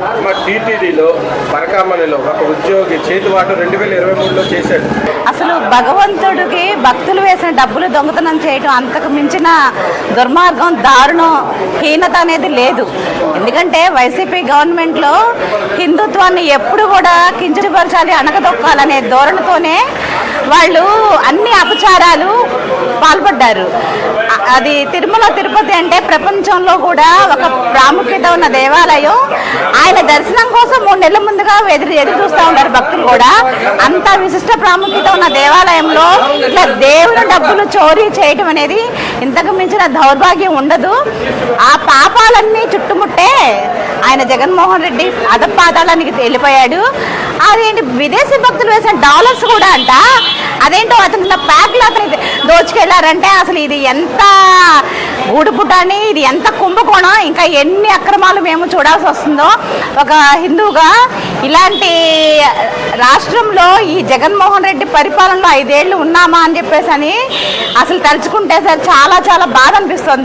మా టీటీడీలో పరకామణిలో ఒక ఉద్యోగి చేతివాటు 2023లో చేశాడు. అసలు భగవంతుడికి భక్తులు వేసిన డబ్బులు దొంగతనం చేయడం అంతకు మించిన దుర్మార్గం, దారుణం, హీనత అనేది లేదు. ఎందుకంటే వైసీపీ గవర్నమెంట్లో హిందుత్వాన్ని ఎప్పుడు కూడా కించపరచాలి, అణగదొక్కాలనే ధోరణితోనే వాళ్ళు అన్ని అపచారాలు పాల్పడ్డారు. అది తిరుమల తిరుపతి అంటే ప్రపంచంలో కూడా ఒక ప్రాముఖ్యత ఉన్న దేవాలయం. ఆయన దర్శనం కోసం 3 నెలల ముందుగా ఎదురు చూస్తూ ఉంటారు భక్తులు కూడా. అంత విశిష్ట ప్రాముఖ్యత ఉన్న దేవాలయంలో ఇట్లా దేవుని డబ్బులు చోరీ చేయటం అనేది ఇంతకు మించిన దౌర్భాగ్యం ఉండదు. ఆ పాపాలన్నీ చుట్టుముట్టే ఆయన జగన్మోహన్ రెడ్డి అధపాతాళానికి వెళ్ళిపోయాడు. అదేంటి విదేశీ భక్తులు వేసిన డాలర్స్ కూడా అంట, అదేంటో అతను ప్యాక్లు అతను దోచుకెళ్లారంటే అసలు ఇది ఎంత గూడుపుటాని, ఇది ఎంత కుంభకోణం, ఇంకా ఎన్ని అక్రమాలు మేము చూడాల్సి వస్తుందో. ఒక హిందువుగా ఇలాంటి రాష్ట్రంలో ఈ జగన్మోహన్ రెడ్డి పరిపాలనలో 5 ఏళ్ళు ఉన్నామా అని చెప్పేసి అని అసలు తలుచుకుంటే చాలా చాలా బాధ అనిపిస్తుంది.